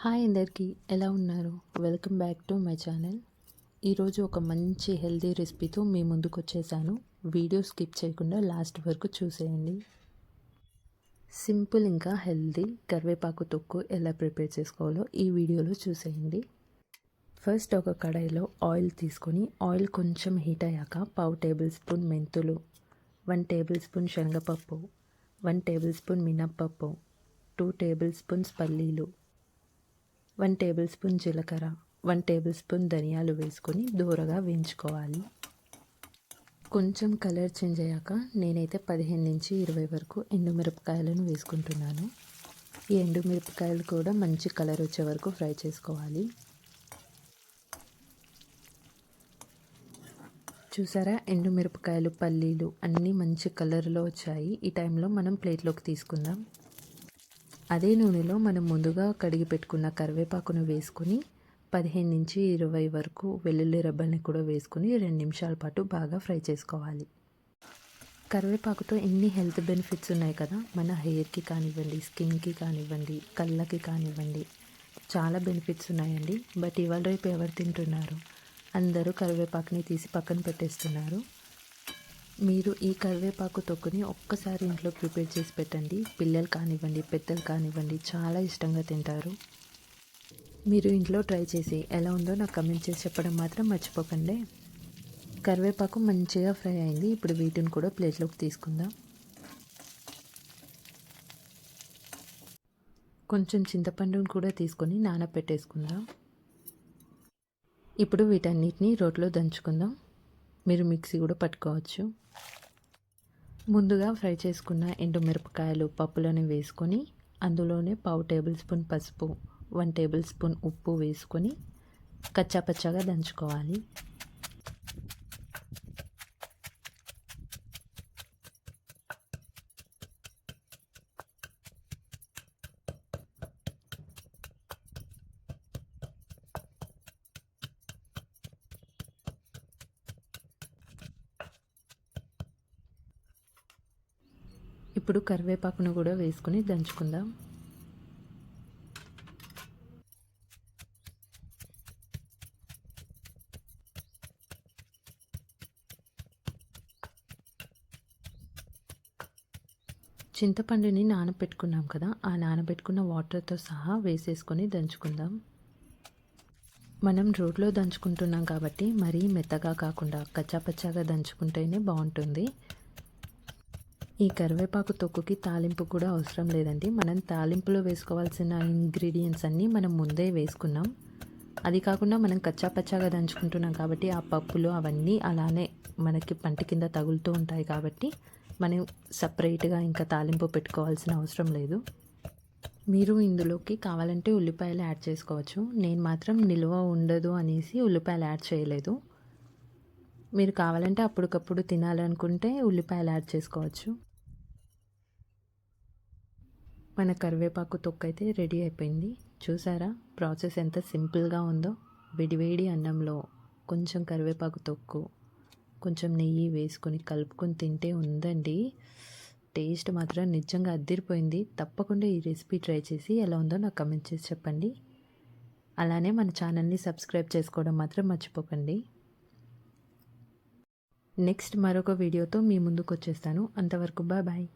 Hi అందరికీ, ఎలా ఉన్నారు? Welcome back to my channel. ఈరోజు ఒక మంచి హెల్తీ రెసిపీతో మీ ముందుకు వచ్చేసాను. వీడియో స్కిప్ చేయకుండా లాస్ట్ వరకు చూసేయండి. సింపుల్ ఇంకా హెల్తీ కరివేపాకు తొక్కు ఎలా ప్రిపేర్ చేసుకోవాలో ఈ వీడియోలో చూసేయండి. ఫస్ట్ ఒక కడాయిలో ఆయిల్ తీసుకొని ఆయిల్ కొంచెం హీట్ అయ్యాక 1/2 టేబుల్ స్పూన్ మెంతులు, 1 టేబుల్ స్పూన్ శనగపప్పు, 1 టేబుల్ స్పూన్ మినప్పప్పు, 2 టేబుల్ స్పూన్స్ పల్లీలు, 1 టేబుల్ స్పూన్ జీలకర్ర, 1 టేబుల్ స్పూన్ ధనియాలు వేసుకొని దూరగా వేయించుకోవాలి. కొంచెం కలర్ చేంజ్ అయ్యాక నేనైతే 15 నుంచి 20 వరకు ఎండుమిరపకాయలను వేసుకుంటున్నాను. ఈ ఎండుమిరపకాయలు కూడా మంచి కలర్ వచ్చే వరకు ఫ్రై చేసుకోవాలి. చూసారా, ఎండుమిరపకాయలు, పల్లీలు అన్నీ మంచి కలర్లో వచ్చాయి. ఈ టైంలో మనం ప్లేట్లోకి తీసుకుందాం. అదే నూనెలో మనం ముందుగా కడిగి పెట్టుకున్న కరివేపాకును వేసుకొని 15 నుంచి 20 వరకు వెల్లుల్లి రెబ్బల్ని కూడా వేసుకొని 2 నిమిషాల పాటు బాగా ఫ్రై చేసుకోవాలి. కరివేపాకుతో ఎన్ని హెల్త్ బెనిఫిట్స్ ఉన్నాయి కదా. మన హెయిర్కి కానివ్వండి, స్కిన్కి కానివ్వండి, కళ్ళకి కానివ్వండి, చాలా బెనిఫిట్స్ ఉన్నాయండి. బట్ ఇవాళ రేపు ఎవరు తింటున్నారు? అందరూ కరివేపాకుని తీసి పక్కన పెట్టేస్తున్నారు. మీరు ఈ కరివేపాకు తొక్కుని ఒక్కసారి ఇంట్లో ప్రిపేర్ చేసి పెట్టండి. పిల్లలు కానివ్వండి, పెద్దలు కానివ్వండి, చాలా ఇష్టంగా తింటారు. మీరు ఇంట్లో ట్రై చేసి ఎలా ఉందో నాకు కమెంట్ చేసి చెప్పడం మాత్రం మర్చిపోకండి. కరివేపాకు మంచిగా ఫ్రై అయింది. ఇప్పుడు వీటిని కూడా ప్లేట్లోకి తీసుకుందాం. కొంచెం చింతపండును కూడా తీసుకొని నానబెట్టేసుకుందాం. ఇప్పుడు వీటన్నిటిని రోట్లో దంచుకుందాం. మీరు మిక్సీ కూడా పట్టుకోవచ్చు. ముందుగా ఫ్రై చేసుకున్న ఎండుమిరపకాయలు, పప్పులను వేసుకొని అందులోనే 1/2 టేబుల్ స్పూన్ పసుపు, 1 టేబుల్ స్పూన్ ఉప్పు వేసుకొని కచ్చాపచ్చాగా దంచుకోవాలి. ఇప్పుడు కరివేపాకును కూడా వేసుకొని దంచుకుందాం. చింతపండుని నానబెట్టుకున్నాం కదా, ఆ నానబెట్టుకున్న వాటర్తో సహా వేసేసుకొని దంచుకుందాం. మనం రోట్లో దంచుకుంటున్నాం కాబట్టి మరీ మెత్తగా కాకుండా కచ్చాపచ్చాగా దంచుకుంటేనే బాగుంటుంది. ఈ కరివేపాకు తొక్కుకి తాలింపు కూడా అవసరం లేదండి. మనం తాలింపులో వేసుకోవాల్సిన ఇంగ్రీడియంట్స్ అన్నీ మనం ముందే వేసుకున్నాం. అది కాకుండా మనం కచ్చాపచ్చాగా దంచుకుంటున్నాం కాబట్టి ఆ పప్పులు అవన్నీ అలానే మనకి పంట కింద తగులుతూ ఉంటాయి కాబట్టి మనం సపరేట్గా ఇంకా తాలింపు పెట్టుకోవాల్సిన అవసరం లేదు. మీరు ఇందులోకి కావాలంటే ఉల్లిపాయలు యాడ్ చేసుకోవచ్చు. నేను మాత్రం నిల్వ ఉండదు అనేసి ఉల్లిపాయలు యాడ్ చేయలేదు. మీరు కావాలంటే అప్పటికప్పుడు తినాలనుకుంటే ఉల్లిపాయలు యాడ్ చేసుకోవచ్చు. మన కరివేపాకు తొక్కు అయితే రెడీ అయిపోయింది. చూసారా ప్రాసెస్ ఎంత సింపుల్గా ఉందో. వేడివేడి అన్నంలో కొంచెం కరివేపాకు తొక్కు, కొంచెం నెయ్యి వేసుకొని కలుపుకొని తింటే ఉందండి. టేస్ట్ మాత్రం నిజంగా అద్దిరిపోయింది. తప్పకుండా ఈ రెసిపీ ట్రై చేసి ఎలా ఉందో నాకు కమెంట్ చేసి చెప్పండి. అలానే మన ఛానల్ని సబ్స్క్రైబ్ చేసుకోవడం మాత్రం మర్చిపోకండి. నెక్స్ట్ మరొక వీడియోతో మీ ముందుకు వచ్చేస్తాను. అంతవరకు బాయ్.